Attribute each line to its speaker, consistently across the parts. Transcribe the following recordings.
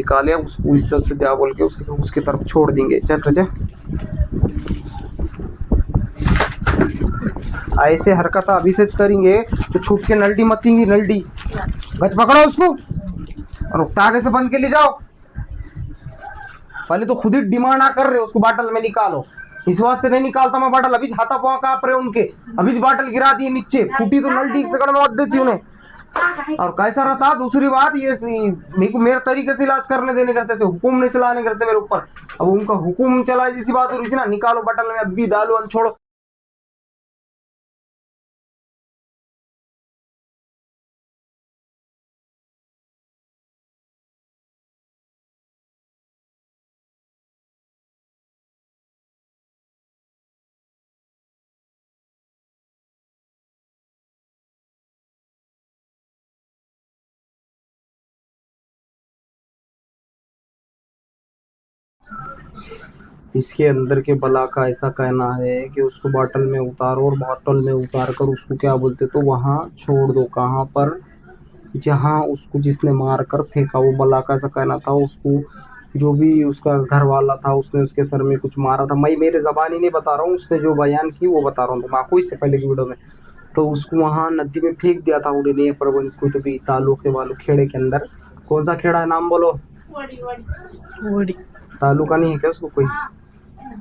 Speaker 1: निकाले, उसको इज्जत से जा बोल के उसकी तरफ छोड़ देंगे। चल रजा, ऐसे हरकत अभी से करेंगे तो छूट के नल्टी मत देंगी। नल्टी गच पकड़ो उसको और तागे से बंद के ले जाओ। पहले तो खुद ही डिमांड आ कर रहे हो उसको बाटल में निकालो, इस वास्ते नहीं निकालता मैं बाटल। अभी हाथा पाँव कांप रहे उनके, अभी बाटल गिरा दिए नीचे, फूटी तो नल्टी एक सेकंड में मत देती उन्हें। और कैसा रहता, दूसरी बात ये मेरे को मेरे तरीके से इलाज करने देने करते थे, हुकुम नहीं चलाने करते मेरे ऊपर। अब उनका हुकुम चलाए जैसी बात हो रही थी ना, निकालो बाटल में अभी डालो, छोड़ो। इसके अंदर के बला का ऐसा कहना है कि उसको बॉटल में उतारो और बॉटल में उतार कर उसको क्या बोलते तो वहाँ छोड़ दो। कहाँ पर, जहाँ उसको जिसने मार कर फेंका, वो बला का ऐसा कहना था। उसको जो भी उसका घर वाला था उसने उसके सर में कुछ मारा था। मैं मेरे जबानी नहीं बता रहा हूँ, उसने जो बयान की वो बता रहा हूँ तुम आपको इससे पहले की वीडियो में। तो उसको वहाँ नदी में फेंक दिया था उन्होंने, पर कोई तो भी तालुके वालू खेड़े के अंदर। कौन सा खेड़ा है नाम बोलो? वड़ी। तालुका नहीं है क्या उसको कोई?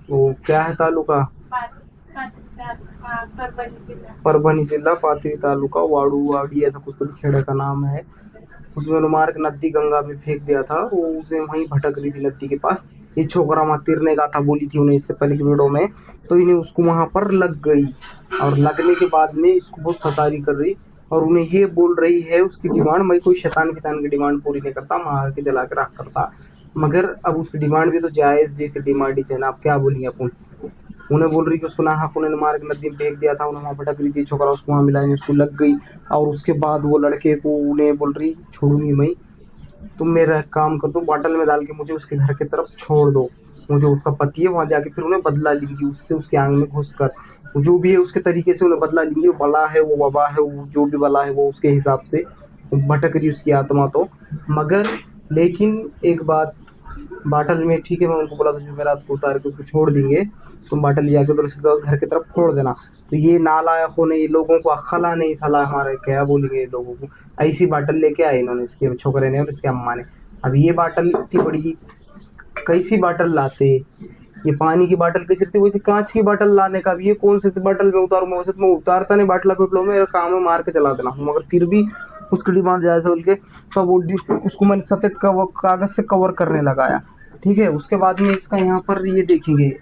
Speaker 1: वो क्या है तालुका? परभणी जिला पाथरी तालुका वाड़ूवाड़ी ऐसा कुछ तो खेड़े का नाम है। उसमें मार के नदी गंगा में फेंक दिया था। वो उसे वहीं भटक रही थी नदी के पास। ये छोकरा वहां तिरने का था बोली थी उन्हें इससे पहले की वीडियो में। तो इन्हें उसको वहां पर लग गई और लगने के बाद में इसको बहुत सतारी कर रही और उन्हें ये बोल रही है उसकी डिमांड। मैं कोई शैतान की डिमांड पूरी नहीं करता, मार के जला के रख करता, मगर अब उसकी डिमांड भी तो जायज जैसी डिमांड ही है ना। आप क्या बोलेंगे अपन? उन्हें बोल रही कि उसको नाहक उन्होंने मार के नदी में फेंक दिया था, उन्हें वहाँ भटक रही थी, छोकरा उसको वहाँ मिला, उसको लग गई। और उसके बाद वो लड़के को उन्हें बोल रही छोड़ूंगी मैं, तुम मेरा काम कर दो, बॉटल में डाल के मुझे उसके घर की तरफ छोड़ दो, मुझे उसका पति है वहाँ जाके फिर उन्हें बदला लेंगी उससे, उसके आंग में घुस कर वो जो भी है उसके तरीके से उन्हें बदला लेंगी। वो बला है, वो वबा है, वो जो भी बला है वो उसके हिसाब से भटक रही उसकी आत्मा तो। मगर लेकिन एक बात, बाटल में ठीक है, मैं उनको बोला था जुमेरात को उतार के उसको छोड़ देंगे, तुम बाटल ले जाके उधर उसके घर की तरफ फोड़ देना। तो ये नालायकों ने, ये लोगों को अक्ला नहीं था, हमारे क्या बोलेंगे लोगों को, ऐसी बाटल लेके आए इन्होंने, इसके छोकरे ने और इसके अम्मा ने। अब ये बाटल इतनी बड़ी, कैसी बाटल लाते, ये पानी की बाटल कैसी थी, वैसे कांच की बाटल लाने का। अब ये कौन सी बाटल में उतारूंगा? वैसे तो मैं उतारता नहीं बाटला पिटलो में, काम में मार के चला देना हूँ, मगर फिर भी उसकी डिमांड जायज़ बोल के तब वो उसको मैंने सफ़ेद का वो कागज़ से कवर करने लगाया। ठीक है, उसके बाद में इसका यहाँ पर ये देखेंगे,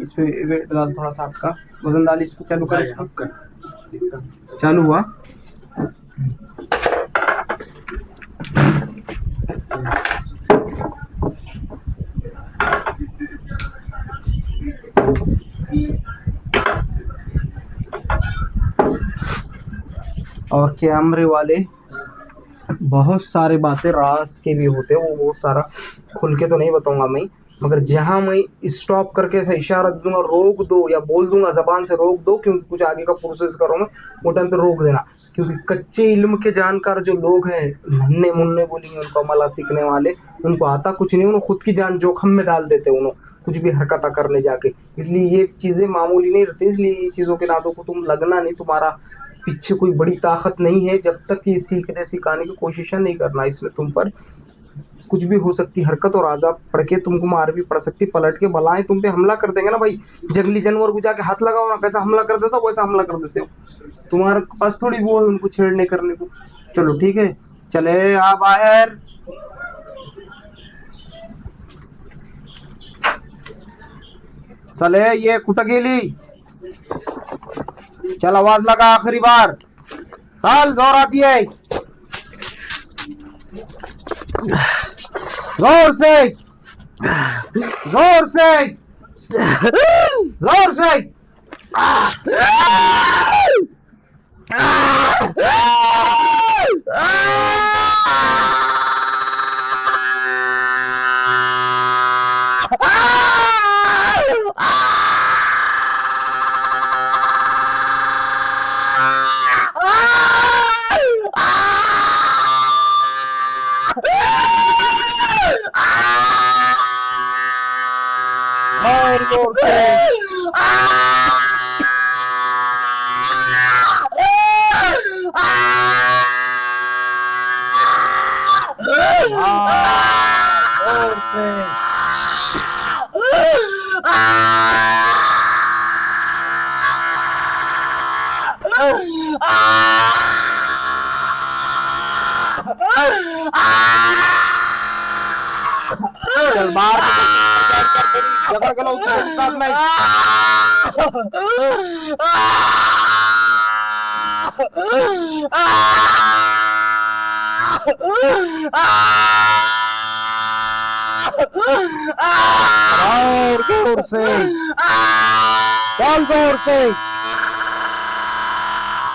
Speaker 1: इस पे वेट डाल थोड़ा सा आपका वजन डाल, इसको चालू कर, इसको चालू हुआ। और कैमरे वाले बहुत सारे बातें राज के भी होते हैं, वो बहुत सारा खुल के तो नहीं बताऊंगा मैं, मगर जहां मैं स्टॉप करके ऐसा इशारा दूंगा रोक दो, या बोल दूंगा जबान से रोक दो, क्योंकि कुछ आगे का प्रोसेस कर रहा हूँ मैं, वो टाइम पे रोक देना। क्योंकि कच्चे इल्म के जानकार जो लोग हैं, नन्हे मुन्ने बोलेंगे उनको, अमला सीखने वाले, उनको आता कुछ नहीं, उन्होंने खुद की जान जोखम में डाल देते उन्होंने कुछ भी हरकत करने जाके। इसलिए ये चीज़ें मामूली नहीं रहती, इसलिए ये चीज़ों के नादों को तुम लगना नहीं, तुम्हारा पीछे कोई बड़ी ताकत नहीं है जब तक ये सीखने सिखाने की कोशिश नहीं करना। इसमें तुम पर कुछ भी हो सकती हरकत, और आजाब पड़ के तुमको मार भी पड़ सकती, पलट के बलाएं तुम पे हमला कर देंगे ना भाई। जंगली जानवर को जाके हाथ लगाओ ना, कैसा हमला कर देता वैसा हमला कर देते हो। तुम्हारे पास थोड़ी वो है उनको छेड़ने करने को। चलो ठीक है, चले आ बाहर। चले ये कुटकेली, चल आवाज लगा आखिरी बार, चल जोर आती है, जोर से जोर से जोर से। जोर से। जोर से। चल बाहर झगड़ गया उसके साथ में। और जोर से चल, जोर से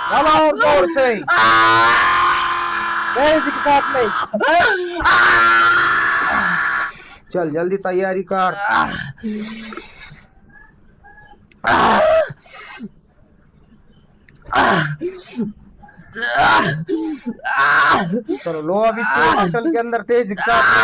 Speaker 1: चल, और जोर से तेजी के साथ में चल, जल्दी तैयारी कर। चलो लो अभी होटल के अंदर तेजी के साथ में।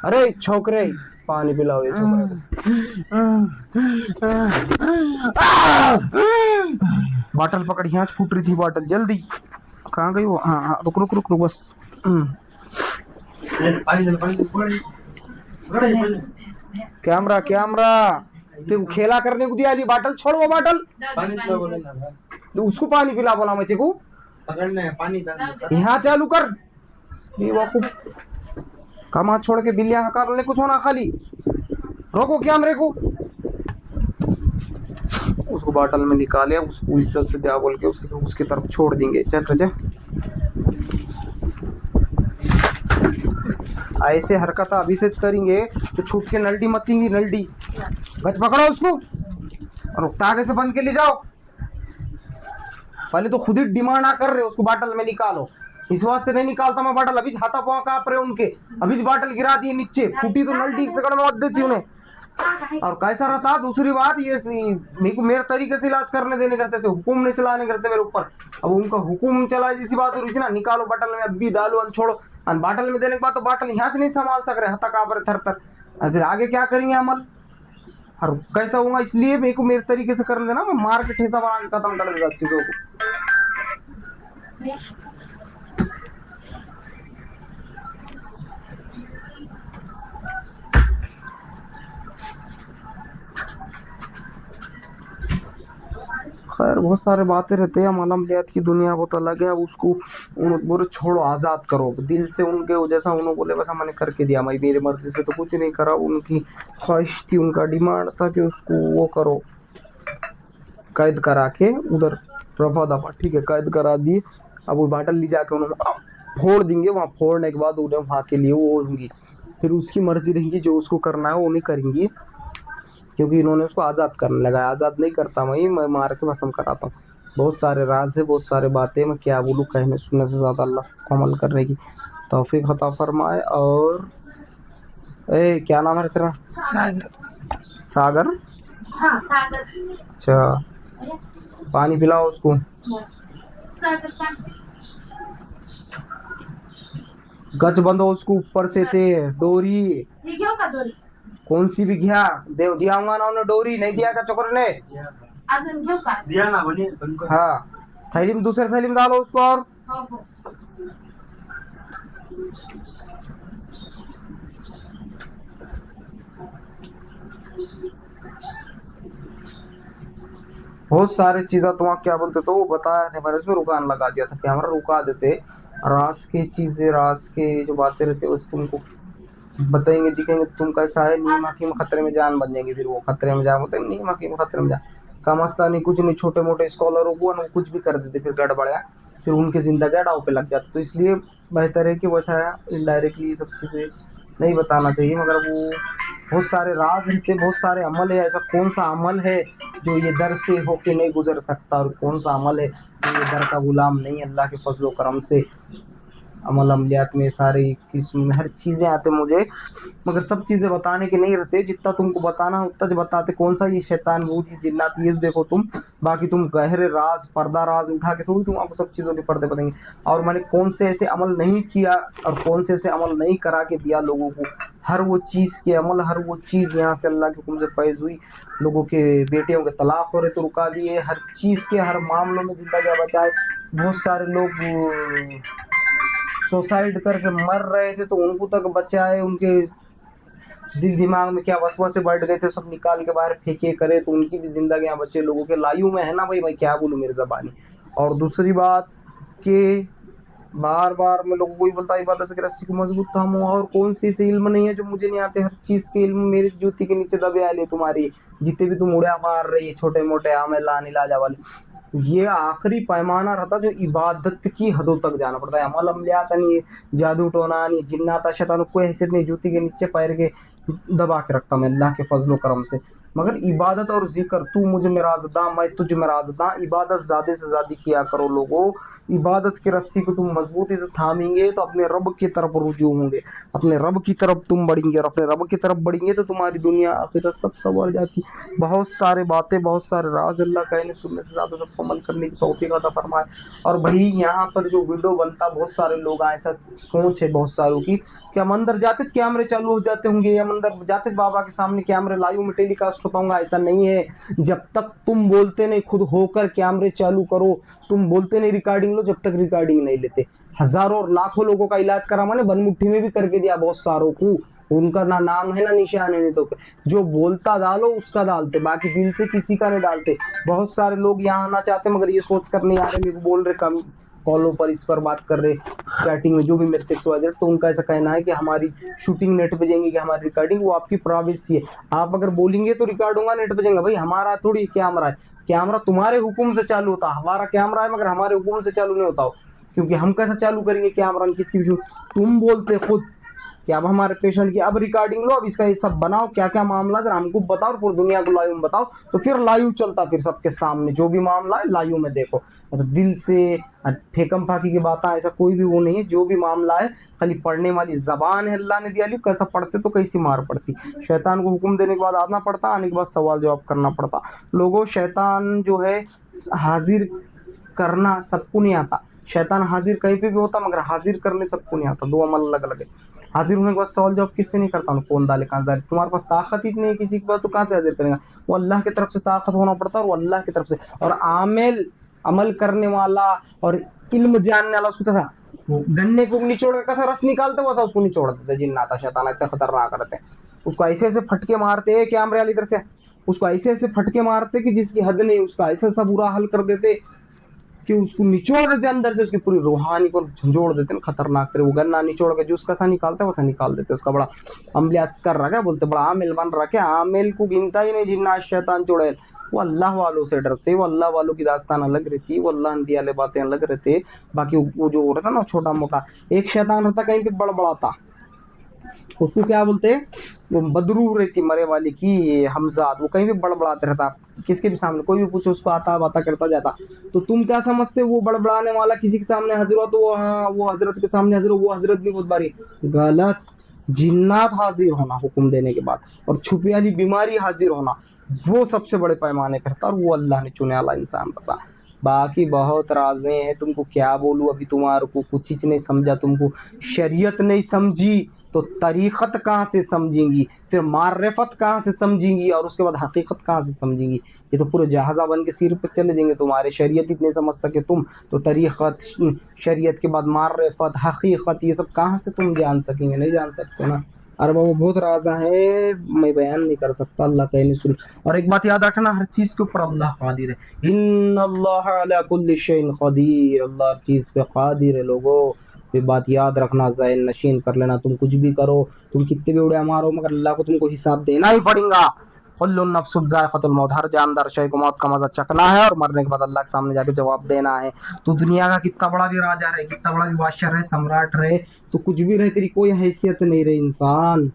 Speaker 1: अरे छोकरे पानी पिलाओ ये छोकरे। बॉटल पकड़, यहाँ फूट रही थी बॉटल, जल्दी कहाँ गई वो? हाँ रुक रुक रुक रुक बस। कैमरा कैमरा तेरे खेला करने को दिया, बॉटल छोड़, वो बॉटल उसको पानी पिला बोला मैं तेरे को।
Speaker 2: पकड़ना है पानी
Speaker 1: यहाँ चालू कर। कमा छोड़ के बिल्लियां हकार ले, कुछ होना खाली रोको कैमरे को। उसको बॉटल में निकाले, उसको इज्जत से जा बोल के उसकी तरफ छोड़ देंगे। चल रजा, ऐसे हरकत अभी से करेंगे तो छूट के नल्टी मत देंगी। नल्टी गच पकड़ो उसको और तागे से बंद के ले जाओ। पहले तो खुद ही डिमांड आ कर रहे हो, उसको बॉटल में निकालो। इस वास्ते नहीं निकालता मैं बॉटल, अभी हाथा पाँव कांप रहे उनके, अभी बॉटल गिरा दिए नीचे, फूटी तो नल्टी एक सेकंड में मत देती उन्हें। और कैसा रहता, दूसरी बात ये मेरे तरीके से इलाज करने देने करते थे, हुकुम नहीं चलाने करते मेरे ऊपर। अब उनका हुकुम चला जैसी बात हो रही थी ना, निकालो बॉटल में, अभी डालो अन छोड़ो। और बॉटल में देने के बाद तो बॉटल यहाँ से नहीं संभाल सक रहे, हथा कांप रहे थर थर। और फिर आगे क्या करेंगे अमल, और कैसा होगा, इसलिए मेरे को मेरे तरीके से करने देना, मैं मार के ठेसा बना के खत्म कर देगा चीजों को। खैर बहुत सारे बातें रहते हैं, मालूम लियात की दुनिया बहुत अलग है। अब उसको बोले छोड़ो, आज़ाद करो दिल से। उनके जैसा उन्होंने बोले वैसा मैंने करके दिया, मैं मेरी मर्जी से तो कुछ नहीं करा। उनकी ख्वाहिश थी, उनका डिमांड था कि उसको वो करो, कैद करा के उधर रफा दफा, ठीक है कैद करा दी। अब वो बाटल ले जाके उन्होंने फोड़ देंगे, वहाँ फोड़ने के बाद उन्हें वहाँ के लिए वो होंगी, फिर उसकी मर्जी रहेगी, जो उसको करना है वो नहीं करेंगी, क्योंकि इन्होंने उसको आज़ाद करने लगा। आज़ाद नहीं करता मैं मार के भस्म कराता हूँ। बहुत सारे राज है, बहुत सारे बातें, मैं क्या बोलूँ, कहने सुनने से ज़्यादा अल्लाह को अमल करने की तौफीक अता फरमाए। और क्या नाम है तेरा? सागर। सागर?
Speaker 3: हाँ सागर।
Speaker 1: अच्छा पानी पिलाओ उसको।
Speaker 3: सागर पानी।
Speaker 1: गच बंदो उसको ऊपर से थे डोरी।
Speaker 3: ये क्यों का डोरी?
Speaker 1: कौन सी भी घिया देव दिया होगा ना उन्हें, डोरी नहीं दिया का चोकर ने?
Speaker 3: आज हम क्यों का
Speaker 2: दिया ना बनी।
Speaker 1: हाँ थैली में, दूसरे थैली में डालो उसको। और बहुत सारे चीज़ें तुम क्या बोलते तो वो बताया नहीं, मैंने इसमें रुकान लगा दिया था, कैमरा रुका देते। रास की चीजें, रास के जो बातें रहते हैं उसको तुमको बताएंगे, दिखेंगे तुम कैसा है। नीम हकीम खतरे में जान बन जाएंगे, फिर वो खतरे में जान होते हैं, नीम हकीम खतरे में जान समझता नहीं कुछ नहीं। छोटे मोटे स्कॉलरों को ना कुछ भी कर देते, फिर गड़बड़िया, फिर उनकी जिंदगी डाव पे लग जाती। तो इसलिए बेहतर है कि वैसा इनडायरेक्टली ये सब चीज़ें नहीं बताना चाहिए। मगर वो बहुत सारे राज रहते, बहुत सारे अमल है। ऐसा कौन सा अमल है जो ये दर से होके नहीं गुजर सकता, और कौन सा अमल है जो ये दर का गुलाम नहीं, अल्लाह के फजलो करम से अमल अमलियात में सारी किस्म में हर चीज़ें आते मुझे, मगर सब चीज़ें बताने के नहीं रहते, जितना तुमको बताना है उतना जो बताते। कौन सा ये शैतान भूत ये जिन्नात ये देखो तुम, बाकी तुम गहरे राज पर्दा राज उठा के थोड़ी तुम आपको सब चीज़ों के पर्दे बताएंगे। और मैंने कौन से ऐसे अमल नहीं किया और कौन से ऐसे अमल नहीं करा के दिया लोगों को, हर वो चीज़ के अमल, हर वो चीज़ यहाँ से अल्लाह के हुक्म से फैज़ हुई। लोगों के बेटियों के तलाक हो रहे तो रुका दिए, हर चीज़ के हर मामलों में जिंदगी बचाए। बहुत सारे लोग सुसाइड करके मर रहे थे तो उनको तक बचाए, उनके दिल दिमाग में क्या वसवसे बढ़ गए थे सब निकाल के बाहर फेंके करे तो उनकी भी जिंदगियां बचे। लोगों के लायू में है ना भाई, मैं क्या बोलूँ मेरी ज़बानी। और दूसरी बात कि बार बार मैं लोगों को ही बोलता इबादत की रस्सी को मजबूत थामो, और कौन सी ऐसे इल्म नहीं है जो मुझे नहीं आते, हर चीज़ के इल्म मेरी जूती के नीचे दबे आले तुम्हारी, जितने भी तुम उड़ा मार रही है छोटे मोटे आमेला नीलाजा वाले। ये आखिरी पैमाना रहता जो इबादत की हदों तक जाना पड़ता है। अमल अमलियात नहीं, जादू टोना नहीं, जिन्नात शैतान कोई हैसियत नहीं, जूती के नीचे पैर के दबा के रखता मैं अल्लाह के फजलो करम से। मगर इबादत और जिक्र, तू मुझे मेराजदा मैं तुझ मेराजदा, इबादत ज़्यादा से ज़्यादा किया करो लोगों। इबादत की रस्सी को तुम मजबूती से थामेंगे तो अपने रब की तरफ रुजू होंगे, अपने रब की तरफ तुम बढ़ेंगे, और अपने रब की तरफ बढ़ेंगे तो तुम्हारी दुनिया आखिरत सब संवर जाती। बहुत सारे बातें, बहुत सारे राज अल्लाह कहने सुनने से ज़्यादा सबको अमल करने की तौफीक अता फरमाए। और भाई यहाँ पर जो वीडियो बनता, बहुत सारे लोग ऐसा सोच है बहुत सारों की कि हम अंदर जाते कैमरे चालू हो जाते होंगे, हम अंदर जाते बाबा के सामने कैमरे लाइव में टेलीकास्ट होता होगा। ऐसा नहीं है, जब तक तुम बोलते नहीं खुद होकर कैमरे चालू करो, तुम बोलते नहीं रिकॉर्डिंग लो, जब तक रिकॉर्डिंग नहीं लेते। हजारों और लाखों लोगों का इलाज करा मैंने, बनमुट्ठी में भी करके दिया बहुत सारों को, उनका ना नाम है ना निशान है, नहीं तो जो बोलता डालो उसका डालते, बाकी दिल से किसी का नहीं डालते। बहुत सारे लोग यहाँ आना चाहते मगर ये सोच कर नहीं आ रहे, मेरे को बोल रहे कम कॉलों पर इस पर बात कर रहे, चैटिंग में जो भी मेरे से XYZ, तो उनका ऐसा कहना है कि हमारी शूटिंग नेट पे जाएंगी कि हमारी रिकॉर्डिंग, वो आपकी प्राइवेसी है। आप अगर बोलेंगे तो रिकॉर्ड होगा, नेट पे जाएंगे। भाई हमारा थोड़ी कैमरा है, कैमरा तुम्हारे हुक्म से चालू होता, हमारा कैमरा है मगर हमारे हुक्म से चालू नहीं होता हो, क्योंकि हम कैसे चालू करेंगे कैमरा किसकी भी। तुम बोलते खुद कि अब हमारे पेशेंट की अब रिकॉर्डिंग लो, अब इसका ये सब बनाओ, क्या क्या मामला जरा हमको बताओ और पूरी दुनिया को लाइव में बताओ, तो फिर लाइव चलता, फिर सबके सामने जो भी मामला है लाइव में देखो। तो दिल से फेकम फाकी की बात है, ऐसा कोई भी वो नहीं है। जो भी मामला है खाली पढ़ने वाली जबान है अल्लाह ने दिया, कैसा पढ़ते तो कैसी मार पड़ती। शैतान को हुक्म देने के बाद आना पड़ता, आने के बाद सवाल जवाब करना पड़ता। लोगों शैतान जो है हाजिर करना सबको नहीं आता, शैतान हाजिर कहीं पे भी होता मगर हाजिर करने सबको नहीं आता, दो अमल अलग अलग है। हाजिर होने के बाद सवाल जवाब किससे नहीं करता, कौन डाले कहाँ डाले, तुम्हारे पास ताकत इतनी है किसी के पास तो कहाँ से हाजिर करेगा। वो अल्लाह की तरफ से ताकत होना पड़ता है, और वो अल्लाह की तरफ से। और आमिल अमल करने वाला और इल्म जानने वाला, उसको था गन्ने को निचोड़ कर कैसा रस निकालते वैसा उसको निचोड़ देते जिन्नात शैतान, इतना खतरनाक रहते हैं। उसको ऐसे ऐसे फटके मारते हैं कैमरे वाली इधर से, उसको ऐसे ऐसे फटके मारते कि जिसकी हद नहीं, उसका ऐसा ऐसा बुरा हाल कर देते कि उसको निचोड़ देते अंदर से, उसकी पूरी रूहानी को झंझोड़ देते ना, खतरनाक तरह। वो गन्ना निचोड़ के जूस कैसा निकालता है वैसा निकाल देते, उसका बड़ा अमलियात कर रखा है, बोलते बड़ा आमिल बन रखा है। आमिल को गिनता ही नहीं जिन्ना शैतान चुड़ैल, वो अल्लाह वालों से डरते, वो अल्लाह वालों की दास्तान अलग रहती, वो अल्लाह दिया वाले बातें अलग रहते। बाकी वो जो रहता ना छोटा मोटा, एक शैतान रहता कहीं पे बड़बड़ाता, उसको क्या बोलते, वो बदरू रहती मरे वाली की हमजाद, वो कहीं भी बड़बड़ाते रहता, किसके भी सामने कोई भी पूछो उसको आता बाता करता जाता। तो तुम क्या समझते वो बड़बड़ाने वाला किसी के सामने हाजिर हो तो वो हाँ वो हजरत के सामने हाजिर हो, वो हजरत भी बहुत बारी गलत। जिन्नात हाजिर होना हुक्म देने के बाद, और छुपी वाली बीमारी हाजिर होना, वो सबसे बड़े पैमाने करता, और वो अल्लाह ने चुने वाला इंसान पता। बाकी बहुत राज़े हैं, तुमको क्या बोलूँ, अभी तुम्हारे को कुछ चीज़ नहीं समझा, तुमको शरीयत नहीं समझी तो तरीक़त कहाँ से समझेंगी, फिर मार्रफत कहाँ से समझेंगी, और उसके बाद हकीकत कहाँ से समझेंगी। ये तो पूरे जहाज़ा बन के सिर पर चले जाएंगे तुम्हारे। शरीयत इतने समझ सके तुम तो तरीक़त, शरीयत के बाद मार्रफत हकीकत, ये सब कहाँ से तुम जान सकेंगे, नहीं जान सकते ना। अरे बाबा बहुत राजा है, मैं बयान नहीं कर सकता, अल्लाह कहने सुन। और एक बात याद रखना, हर चीज़ के ऊपर अल्लाह कादिर है, इन्नल्लाह अला कुल्लि शैइन क़दीर, अल्लाह हर चीज़ पे कादिर है। लोगों ये बात याद रखना, ज़हन नशीन कर लेना। तुम कुछ भी करो, तुम कितने भी उड़े मारो, मगर अल्लाह को तुमको हिसाब देना ही पड़ेगा। कुल्लु नफ्सुन ज़ाइक़तुल मौत, हर जानदार शय को मौत का मजा चखना है, और मरने के बाद अल्लाह के सामने जाके जवाब देना है। तो दुनिया का कितना बड़ा भी राजा रहे, कितना बड़ा भी बादशाह रहे, सम्राट रहे, तो कुछ भी रहे, तेरी कोई हैसियत नहीं रहे इंसान।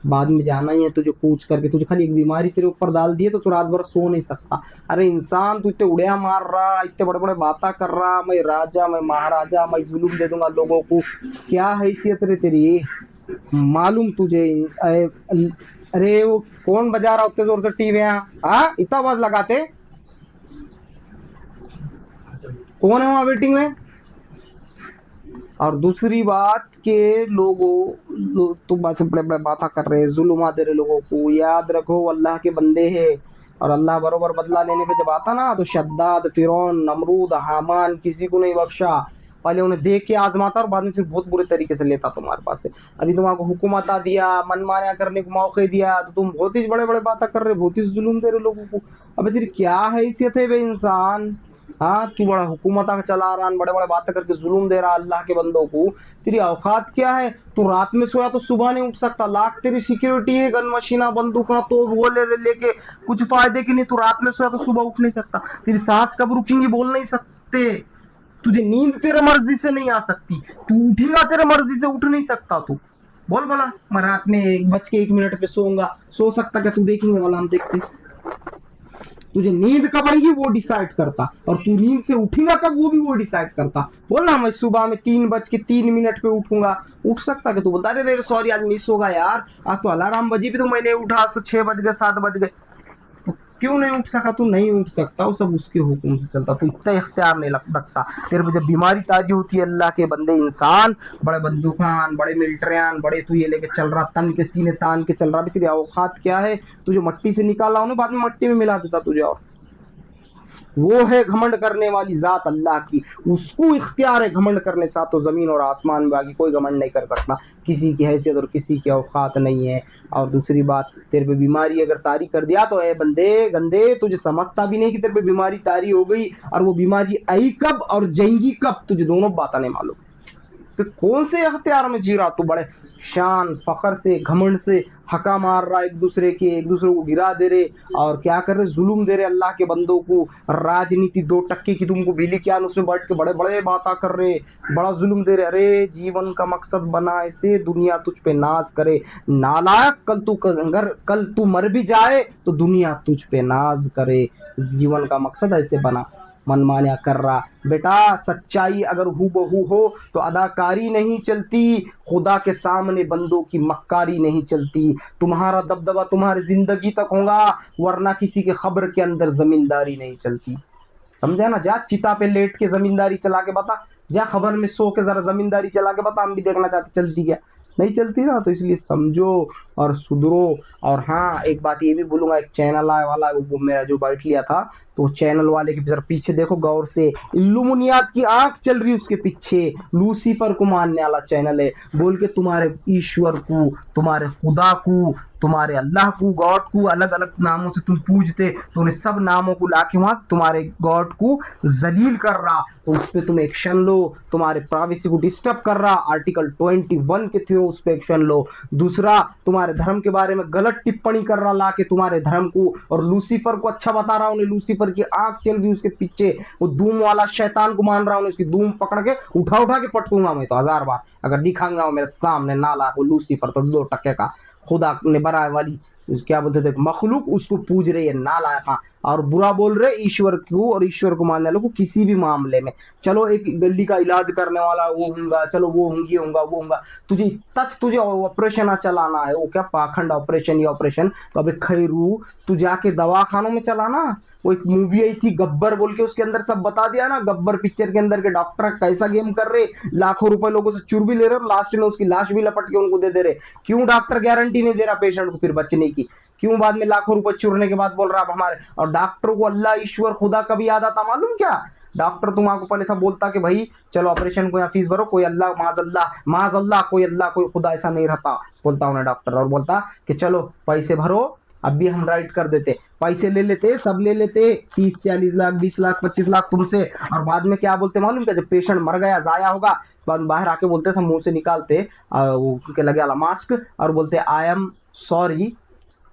Speaker 1: बाद में जाना ही है तुझे कूच करके। तुझे खाली एक बीमारी तेरे ऊपर डाल दिए तो तू रात भर सो नहीं सकता। अरे इंसान, तू इतने उड़िया मार रहा, इतने बड़े बड़े बातें कर रहा, मैं राजा, मैं महाराजा, मैं जुलूम दे दूंगा लोगों को। क्या हैसियत रे तेरी, मालूम तुझे? अरे वो कौन बजा रहा उतने जोर से टीवी? हाँ, इतना आवाज लगाते? कौन है वहां वेटिंग में? और दूसरी बात के तुम बस बड़े बड़े बातें कर रहे हैं, जुल्म दे रहे लोगों को। याद रखो अल्लाह के बंदे हैं, और अल्लाह बरोबर बदला लेने पे जब आता ना तो शद्दाद, फिरौन, नमरूद, हामान किसी को नहीं बख्शा। पहले उन्हें देख के आजमाता और बाद में फिर बहुत बुरे तरीके से लेता तुम्हारे पास से। अभी तुम्हारे हुकूमत दिया, मनमाना करने को मौके दिया, तो तुम बहुत ही बड़े बड़े बातें कर रहे, बहुत ही जुल्म दे रहे लोगों को। अबे तेरी क्या हैसियत है बे इंसान? हाँ, तू बड़ा हुकूमत चला रहा, बड़े बड़े बातें करके जुल्म दे रहा अल्लाह के बंदों को। तेरी औकात क्या है? तू रात में सोया तो सुबह नहीं उठ सकता। लाख तेरी सिक्योरिटी है, गन मशीना, बंदूक, तो वो लेके कुछ फायदे की नहीं। तू रात में सोया तो सुबह उठ नहीं सकता। तेरी सांस कब रुकेंगी बोल नहीं सकते। तुझे नींद तेरे मर्जी से नहीं आ सकती। तू उठेगा तेरे मर्जी से उठ नहीं सकता। तू बोल भला, मैं रात में 1:01 पे सोऊंगा, सो सकता क्या? तू देखेंगे भला, हम देखते। तुझे नींद कब आएगी वो डिसाइड करता, और तू नींद से उठेगा कब वो भी वो डिसाइड करता। बोल ना, मैं सुबह में 3:03 पे उठूंगा, उठ सकता कि? तू बोलता अरे सॉरी आज मिस होगा यार, आज तो अलार्म बजी भी तो मैंने उठा, आज तो 6 बज गए, 7 बज गए। तो क्यों नहीं उठ सका? तू नहीं उठ सकता, वो सब उसके हुक्म से चलता। तू इतना इख्तियार नहीं रखता। तेरे को जब बीमारी ताजी होती है अल्लाह के बंदे इंसान, बड़े बंदूकान, बड़े मिलिट्रियान, बड़े तू ये लेके चल रहा, तन के सीने तान के चल रहा। भी तेरी औकात क्या है? तुझे मट्टी से निकाला उन्हें, बाद में मट्टी में मिला देता तुझे। और वो है घमंड करने वाली जात अल्लाह की, उसको इख्तियार है घमंड करने। सातों जमीन और आसमान में बाकी कोई घमंड नहीं कर सकता। किसी की हैसियत और किसी की औकात नहीं है। और दूसरी बात, तेरे पे बीमारी अगर तारी कर दिया तो ए बंदे गंदे, तुझे समझता भी नहीं कि तेरे पे बीमारी तारी हो गई, और वो बीमारी आई कब और जाएंगी कब, तुझे दोनों बातें नहीं मालूम। तो कौन से अख्तियार में जी रहा तू? बड़े शान फखर से, घमंड से हका मार रहा, एक दूसरे को गिरा दे रहे, और क्या कर रहे? जुल्म दे रहे अल्लाह के बंदों को। राजनीति 2 टक्के की तुमको बिली क्या, उसमें बैठ के बड़े बड़े बातें कर रहे, बड़ा जुल्म दे रहे। अरे जीवन का मकसद बना ऐसे दुनिया तुझ पे नाज करे। नालायक, कल तू मर भी जाए तो दुनिया तुझ पे नाज करे। जीवन का मकसद ऐसे बना, मनमाना कर रहा। बेटा सच्चाई अगर हूबहू हो तो अदाकारी नहीं चलती, खुदा के सामने बंदों की मक्कारी नहीं चलती। तुम्हारा दबदबा तुम्हारी जिंदगी तक होगा, वरना किसी के खबर के अंदर जमींदारी नहीं चलती। समझा ना? जा चिता पे लेट के जमींदारी चला के बता, जा खबर में सो के जरा जमींदारी चला के बता, हम भी देखना चाहते चलती क्या। नहीं चलती ना, तो इसलिए समझो और सुधरो। और हाँ, एक बात ये भी बोलूंगा, एक चैनल आए वाला वो मेरा जो बैठ लिया था, तो चैनल वाले के जरा पीछे देखो गौर से, इल्लुमिनात की आंख चल रही उसके पीछे। लूसीफर को मानने वाला चैनल है, बोल के तुम्हारे ईश्वर को, तुम्हारे खुदा को, तुम्हारे अल्लाह को, गॉड को अलग अलग नामों से तुम पूजते, तो उन्हें सब नामों को लाके वहां तुम्हारे गॉड को जलील कर रहा, तो उस पर तुम एक्शन लो। तुम्हारे प्राइवेसी को डिस्टर्ब कर रहा, आर्टिकल 21 के थ्रू उस पर एक्शन लो। दूसरा, तुम्हारे धर्म के बारे में गलत टिप्पणी कर रहा ला के तुम्हारे धर्म को, और लूसीफर को अच्छा बता रहा, उन्हें लूसीफर की आंख चल रही उसके पीछे, वो धूम वाला शैतान को मान रहा, उन्हें उसकी धूम पकड़ के उठा के पटकूंगा मैं तो 1000 बार, अगर दिखाऊंगा मेरे सामने नाला को लूसीफर तो 2 टक्के का खुदा ने बनाए वाली क्या बोलते थे मखलूक, उसको पूज रहे है नालायका, और बुरा बोल रहे ईश्वर को और ईश्वर को मानने वालों को किसी भी मामले में। चलो एक गली का इलाज करने वाला वो होगा, चलो वो होंगी होगा वो होगा, तुझे ऑपरेशन चलाना है, वो क्या पाखंड ऑपरेशन, ये ऑपरेशन तो अबे खैरू तू जाके दवाखानों में चलाना। वो एक मूवी आई थी गब्बर बोल के, उसके अंदर सब बता दिया ना, गब्बर पिक्चर के अंदर के डॉक्टर कैसा गेम कर रहे, लाखों रुपए लोगों से चुर भी ले रहे और लास्ट में उसकी लाश भी लपट के उनको दे दे रहे। क्यों डॉक्टर गारंटी नहीं दे रहा पेशेंट को फिर बचने की? क्यों बाद में लाखों रुपए चुरने के बाद बोल रहा अब हमारे, और डॉक्टर को अल्लाह ईश्वर खुदा कभी याद आता मालूम क्या? डॉक्टर तुम्हारे पहले सब बोलता कि भाई चलो ऑपरेशन को यहाँ फीस भरो, कोई अल्लाह माजल्लाह कोई अल्लाह कोई खुदा ऐसा नहीं रहता, बोलता उन्हें डॉक्टर, और बोलता कि चलो पैसे भरो, अब भी हम राइट कर देते, पैसे ले लेते, सब ले लेते, 30-40 लाख 20 लाख 25 लाख तुमसे, और बाद में क्या बोलते मालूम क्या? जब पेशेंट मर गया जाया होगा, बाद बाहर आके बोलते सब मुंह से निकालते वो उनके लगे वाला मास्क, और बोलते I am sorry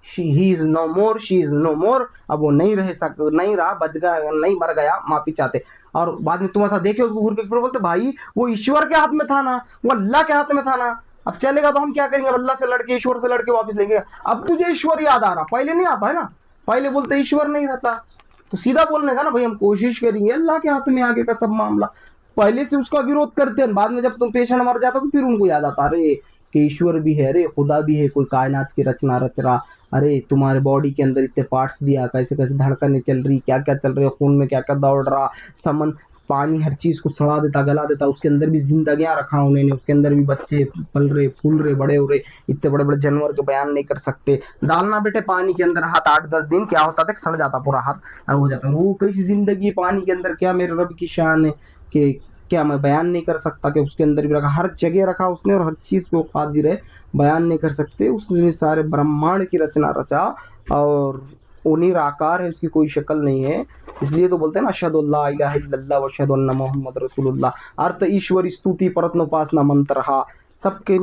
Speaker 1: he is no more, she is no more, अब वो नहीं रहा, बच गया, नहीं मर गया, माफी चाहते। और बाद में तुम ऐसा देखे उसको घूर के बोलते भाई वो ईश्वर के हाथ में था ना, वो अल्लाह के हाथ में था ना, अब चलेगा तो हम क्या करेंगे, अल्लाह से लड़के ईश्वर से लड़के वापस लेंगे। अब तुझे ईश्वर याद आ रहा, पहले नहीं आता है ना, पहले बोलते ईश्वर नहीं रहता, तो सीधा बोलने का ना भाई हम कोशिश करेंगे, अल्लाह के हाथ में आगे का सब मामला। पहले से उसका विरोध करते हैं, बाद में जब तुम पेशेंट मर जाता तो फिर उनको याद आता, अरे कि ईश्वर भी है, अरे खुदा भी है, कोई कायनात की रचना रच रहा, अरे तुम्हारे बॉडी के अंदर इतने पार्ट्स दिया, कैसे कैसे धड़कनें चल रही, क्या क्या चल रही है, खून में क्या क्या दौड़ रहा, समन पानी हर चीज को सड़ा देता गला देता, उसके अंदर भी जिंदगियां रखा उन्होंने, उसके अंदर भी बच्चे पल रहे फूल रहे बड़े हो रहे, इतने बड़े बड़े जानवर के बयान नहीं कर सकते। डालना बेटे पानी के अंदर हाथ 8-10 दिन, क्या होता था, सड़ जाता पूरा हाथ और हो जाता, वो कैसी जिंदगी पानी के अंदर, क्या मेरे रब की शान है कि क्या मैं बयान नहीं कर सकता कि उसके अंदर भी रखा, हर जगह रखा उसने और हर चीज पे वो कादिर है, बयान नहीं कर सकते। उसने सारे ब्रह्मांड की रचना रचा और वो निराकार है, उसकी कोई शक्ल नहीं है, इसलिए तो बोलते हैं ना अशहदु अल्ला इलाहा इल्लल्लाह व अशहदु अन्ना मुहम्मद रसूलुल्लाह। अर्थ ईश्वर स्तुति परत्नोपासना मंत्र, सबके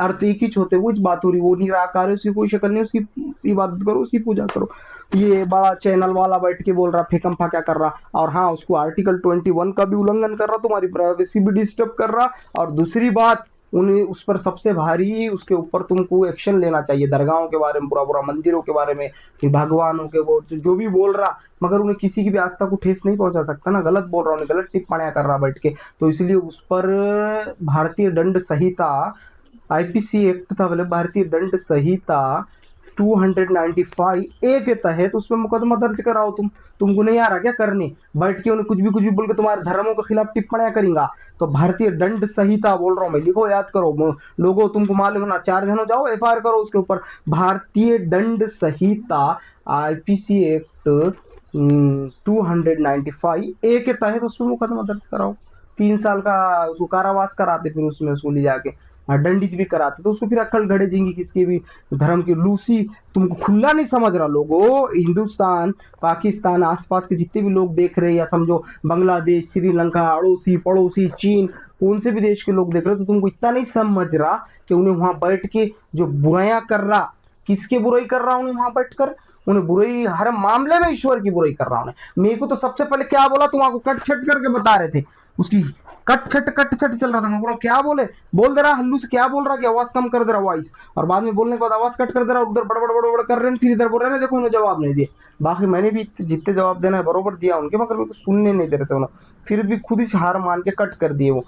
Speaker 1: अर्थ एक ही होते, वो बात हो रही, वो निराकार है, उसकी कोई शक्ल नहीं, उसकी इबादत करो, उसकी पूजा करो। ये बड़ा चैनल वाला बैठ के बोल रहा फेकम फा क्या कर रहा, और हाँ उसको आर्टिकल 21 का भी उल्लंघन कर रहा, तुम्हारी प्राइवेसी भी डिस्टर्ब कर रहा, और दूसरी बात उन्हें उस पर सबसे भारी उसके ऊपर तुमको एक्शन लेना चाहिए, दरगाहों के बारे में, पूरा पूरा मंदिरों के बारे में, कि भगवानों के वो जो भी बोल रहा, मगर उन्हें किसी की भी आस्था को ठेस नहीं पहुंचा सकता ना, गलत बोल रहा, उन्हें गलत टिप्पणियां कर रहा बैठ के, तो इसलिए उस पर भारतीय दंड संहिता आईपीसी एक्ट था, बोले भारतीय दंड संहिता 295 ए के तहत उसमें मुकदमा दर्ज कराओ। तुमको नहीं आ रहा क्या करने, बैठ के उन्हें कुछ भी बोल के तुम्हारे धर्मों के खिलाफ टिप्पणियां करेंगे, तो भारतीय दंड संहिता बोल रहा हूँ मैं, लिखो याद करो लोगों, तुमको मालूम ना, 4 जन हो जाओ एफआईआर करो उसके ऊपर, भारतीय दंड संहिता आईपीसी एक्ट 295 ए के तहत उसमें मुकदमा दर्ज कराओ, 3 साल का उसको कारावास कराते, फिर उसमें उसको ले जाके दंडित भी कराते, तो उसको फिर अक्ल गड़े जाएंगी किसके भी धर्म की। लूसी तुमको खुला नहीं समझ रहा, लोगों हिंदुस्तान पाकिस्तान आसपास के जितने भी लोग देख रहे हैं, या समझो बांग्लादेश श्रीलंका अड़ोसी पड़ोसी चीन कौन से भी देश के लोग देख रहे हो, तो तुमको इतना नहीं समझ रहा कि उन्हें वहां बैठ के जो बुराइयां कर रहा, किसके बुराई कर रहा उन्हें वहां बैठ कर, उन्हें बुराई हर मामले में ईश्वर की बुराई कर रहा हूं। मेरे को तो सबसे पहले क्या बोला, तुम आपको कट छट करके बता रहे थे, उसकी कट छट चल रहा था, मैं बोला क्या बोल दे रहा हल्लू से, क्या बोल रहा कि आवाज कम कर दे रहा वॉइस, और बाद में बोलने के बाद आवाज कट कर दे रहा, उधर बड़ कर रहे हैं, फिर इधर बोल रहे हैं, देखो उन्हें जवाब नहीं दिए। बाकी मैंने भी जितने जवाब देना है बरोबर दिया उनके, मगर मेरे को सुनने नहीं दे रहे थे उन्होंने, फिर भी खुद ही हार मान के कट कर दिए वो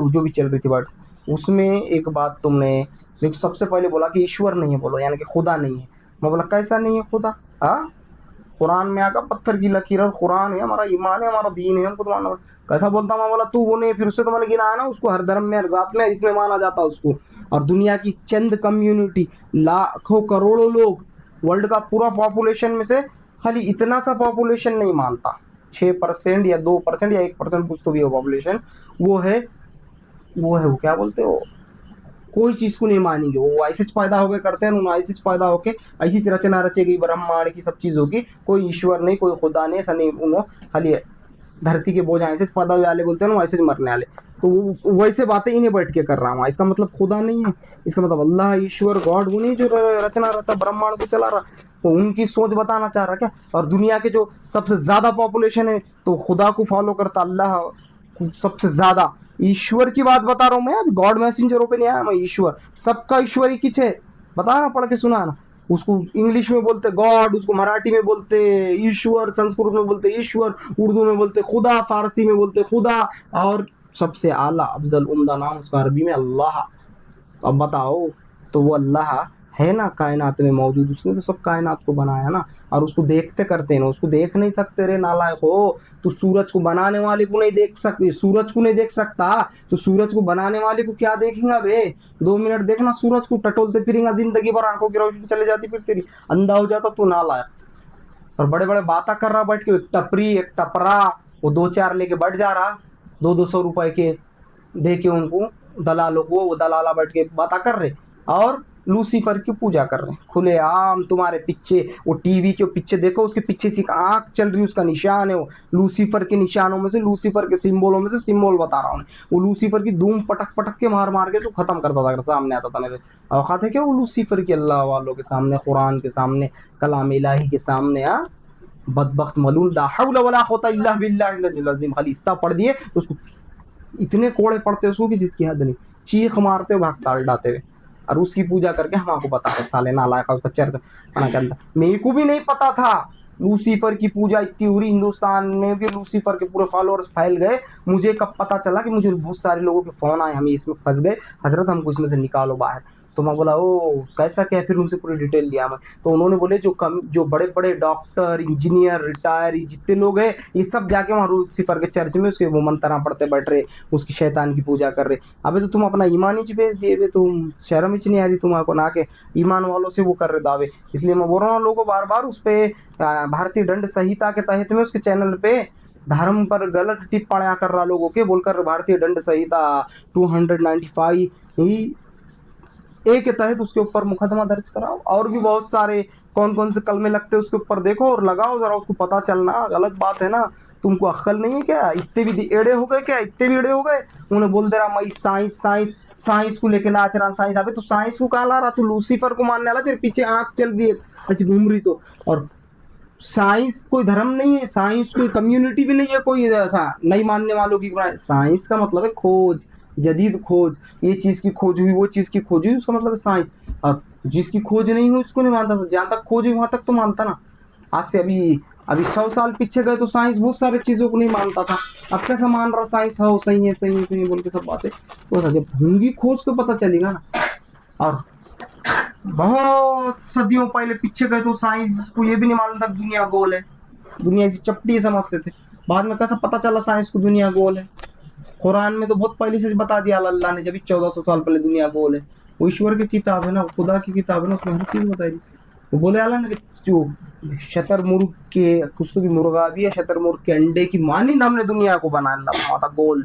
Speaker 1: जो भी चल रही थी बात। उसमें एक बात तुमने देखो, सबसे पहले बोला कि ईश्वर नहीं है, बोलो यानी कि खुदा नहीं है। मैं बोला कैसा नहीं है खुदा, हाँ कुरान में आकर पत्थर की लकीर, और कुरान है हमारा ईमान है, हमारा दीन है, हमको तो मानना। कैसा बोलता मैं बोला तू वो नहीं, फिर उससे तो मैंने गिना है ना उसको, हर धर्म में हर जात में इसमें माना जाता है उसको, और दुनिया की चंद कम्युनिटी लाखों करोड़ों लोग, वर्ल्ड का पूरा पॉपुलेशन में से खाली इतना सा पॉपुलेशन नहीं मानता, 6% या 2% या 1% कुछ तो भी हो पॉपुलेशन, वो है वो क्या बोलते हो, कोई चीज को नहीं मानेंगे, वो ऐसे पैदा होके करते हैं, उन्होंने ऐसे पैदा होके ऐसी रचना रचेगी ब्रह्मांड की सब चीज होगी, कोई ईश्वर नहीं कोई खुदा नहीं, ऐसा नहीं, उन्होंने खाली धरती के बोझ ऐसे पैदा वाले बोलते हैं ना, वैसे मरने वाले, तो वैसे बातें इन्हें बैठ के कर रहा हूँ। इसका मतलब खुदा नहीं है, इसका मतलब अल्लाह ईश्वर गॉड वो नहीं जो रचना रचा ब्रह्मांड को चला रहा, तो उनकी सोच बताना चाह रहा क्या। और दुनिया के जो सबसे ज्यादा पॉपुलेशन है तो खुदा को फॉलो करता, अल्लाह सबसे ज्यादा, ईश्वर की बात बता रहा हूँ मैं, गॉड मैसेंजरों पे नहीं आया मैं, ईश्वर सबका ईश्वर ही किस है बताना, पढ़ के सुनाना। उसको इंग्लिश में बोलते गॉड, उसको मराठी में बोलते ईश्वर, संस्कृत में बोलते ईश्वर, उर्दू में बोलते खुदा, फारसी में बोलते खुदा, और सबसे आला अफजल उम्दा नाम उसका अरबी में अल्लाह। अब बताओ, तो वो अल्लाह है ना कायनात में मौजूद, उसने तो सब कायनात को बनाया ना, और उसको देखते करते हैं ना, उसको देख नहीं सकते रे नालायक हो, तो सूरज को बनाने वाले को नहीं देख सकते, सूरज को नहीं देख सकता तो सूरज को बनाने वाले को क्या देखेंगे बे, 2 मिनट देखना सूरज को, टटोलते फिरेंगा जिंदगी भर, आंखों की रोशनी चले जाती, फिर तेरी अंधा हो जाता तो नालायक। और बड़े बड़े बातें कर रहा बैठ के, एक टपरी एक टपरा, वो 2-4 लेके बैठ जा रहा, 200-200 रुपए के दे के उनको दलालों को, वो दलाला बैठ के बातें कर रहे, और लूसीफर की पूजा कर रहे हैं खुले आम तुम्हारे पीछे। वो टीवी के पीछे देखो, उसके पीछे से आंख चल रही, उसका निशान है वो लूसीफर के निशानों में से, लूसीफर के सिंबलों में से सिंबल बता रहा हूँ। वो लूसीफर की धूम पटक पटक के मार मार के जो खत्म करता था, अगर सामने आता था मेरे औकात है क्या वो लूसीफर की अल्लाह वालों के सामने, कुरान के सामने, कलाम इलाही के सामने। बदबख्त मलून, ला हौला वला कुव्वता इल्ला बिल्लाहिल अज़ीम, खाली इतना पढ़ दिए उसको, इतने कोड़े पढ़ते उसको कि जिसकी हद नहीं। चीख मारते हुए भागता उल्टाते हुए, और उसकी पूजा करके हमको पता है साले नालायक उसका चर्च बना के अंदर। मेरे को भी नहीं पता था लूसीफर की पूजा इतनी हो रही, हिंदुस्तान में भी लूसीफर के पूरे फॉलोअर्स फैल गए। मुझे कब पता चला कि मुझे बहुत सारे लोगों के फोन आए, हम इसमें फंस गए, हजरत हमको इसमें से निकालो बाहर। तो मैं बोला ओ कैसा क्या, फिर उनसे पूरी डिटेल लिया मैं। तो उन्होंने बोले जो बड़े बड़े डॉक्टर इंजीनियर रिटायर जितने लोग हैं ये सब जाके वहाँ लूसीफर के चर्च में उसके वो मंत्रा पढ़ते बैठ रहे, उसकी शैतान की पूजा कर रहे। अबे तो तुम अपना ईमान ही बेच दिए, बे तुम शर्म ही नहीं आ रही तुम्हारे ना के ईमान वालों से वो कर रहे दावे। इसलिए मैं बोल रहा हूँ लोगों बार बार उस पर भारतीय दंड संहिता के तहत में उसके चैनल पे धर्म पर गलत टिप्पणियां कर रहा लोगों के, बोलकर भारतीय दंड संहिता 295 ए के तहत उसके ऊपर मुकदमा दर्ज कराओ। और भी बहुत सारे कौन कौन से कलमे लगते हैं उसके ऊपर देखो और लगाओ जरा, उसको पता चलना। गलत बात है ना, तुमको अक्ल नहीं है क्या? इतने भी एड़े हो गए क्या? इतने भी एड़े हो गए? उन्हें बोल दे रहा मैं साइंस साइंस साइंस को लेके नाच रहा साइंस। अबे तो साइंस को कहाँ ला रहा? तू लूसीफर को मानने वाला, तेरे पीछे आंख चल रही है ऐसी घूम रही तो। और साइंस कोई धर्म नहीं है, साइंस कोई कम्युनिटी भी नहीं है कोई ऐसा नहीं मानने वालों की। साइंस का मतलब है खोज, जदीद खोज, ये चीज की खोज हुई वो चीज की खोज हुई, उसका मतलब है साइंस। और जिसकी खोज नहीं हुई उसको नहीं मानता था, जहां तक खोज हुई वहां तक तो मानता ना। आज से अभी 100 साल पीछे गए तो साइंस बहुत सारे चीजों को नहीं मानता था, अब कैसा मान रहा साइंस हो सही है सही है सही है बोल के सब बातें। तो जब होंगी खोज तो पता चलेगा ना। और बहुत सदियों पहले पीछे गए तो साइंस को ये भी नहीं मालूम था दुनिया गोल है, दुनिया ऐसी चपटी समझते थे। बाद में कैसा पता चला साइंस को दुनिया गोल है? कुरान में तो बहुत पहले से बता दिया अल्लाह ने, जब 1400 साल पहले दुनिया गोल है। वो ईश्वर की किताब है ना, खुदा की किताब है ना, उसमें हर चीज बताई। वो बोले अल्लाह ने जो शतरमुर्ग के कुछ तो भी मुर्गा भी है, शतरमुर्ग के अंडे की मानी हमने दुनिया को बनाया था गोल।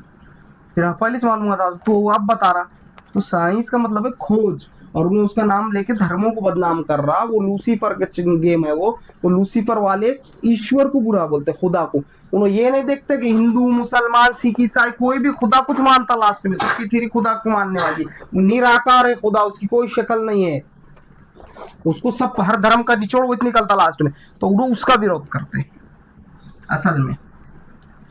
Speaker 1: फिर पहले से मालूम था तो अब बता रहा। तो साइंस का मतलब है खोज, और उन्हें उसका नाम लेके धर्मों को बदनाम कर रहा। वो लूसीफर का गेम है, वो लूसीफर वाले ईश्वर को बुरा बोलते, खुदा को। उन्हें ये नहीं देखते कि हिंदू मुसलमान सिख ईसाई कोई भी खुदा कुछ मानता, लास्ट में सबकी थ्री खुदा को मानने वाली निराकार है खुदा, उसकी कोई शक्ल नहीं है, उसको सब हर धर्म का निचोड़ वो निकलता लास्ट में। तो वो उसका विरोध करते। असल में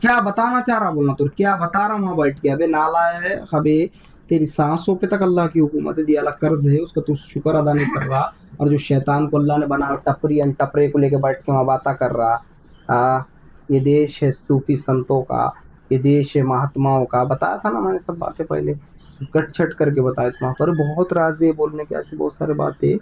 Speaker 1: क्या बताना चाह रहा बोलना तो क्या बता रहा वहां बैठ के? अबे नाला है, अबे तेरी सांसों पे तक अल्लाह की हुकूमत है, दिया अल्लाह कर्ज है उसका, तू शुक्र अदा नहीं कर रहा। और जो शैतान को अल्लाह ने बनाया टपरी एंड टपरे को लेके बैठ के वहाँ बाता कर रहा। ये देश है सूफी संतों का, ये देश है महात्माओं का। बताया था ना मैंने सब बातें पहले, कट छट करके बताया था वहाँ पर। बहुत राज है बोलने के, ऐसी बहुत सारे बातें।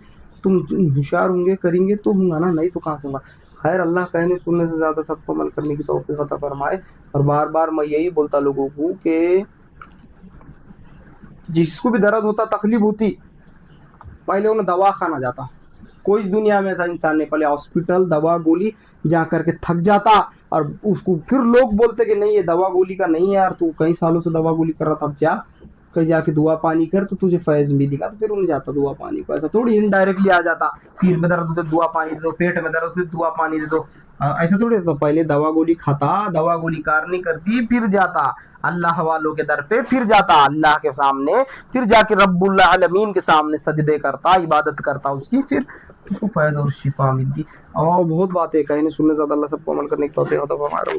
Speaker 1: तुम होशियार होंगे करेंगे तो होंगे ना, नहीं तो कहाँ से होगा। खैर अल्लाह कहने सुनने से ज़्यादा सबको अमल करने की तौफीक अता फरमाए। और बार बार मैं यही बोलता लोगों को कि जिसको भी दर्द होता तकलीफ होती पहले उन्हें दवा खाना जाता। कोई दुनिया में ऐसा इंसान नहीं, पहले हॉस्पिटल दवा गोली जा करके थक जाता, और उसको फिर लोग बोलते कि नहीं ये दवा गोली का नहीं है यार, तू कई सालों से दवा गोली कर रहा था, अब जा कहीं जाके दुआ पानी कर तो तुझे फैज मिलेगा। तो फिर उन्हें जाता दुआ पानी को। ऐसा थोड़ी इनडायरेक्टली आ जाता, सिर में दर्द होता दुआ पानी दे दो, पेट में दर्द होता दुआ पानी दे दो, ऐसा थोड़ी होता। पहले दवा गोली खाता, दवा गोली कार नहीं करती, फिर जाता अल्लाह वालों के दर पे, फिर जाता अल्लाह के सामने, फिर जाके रब्बुल आलमीन के सामने सजदे करता, इबादत करता उसकी, फिर उसको फैज और शिफा मिलती। और बहुत बातें कहने सुनने ज्यादा, अल्लाह सबको अमल करने की तौफीक अता फरमाए।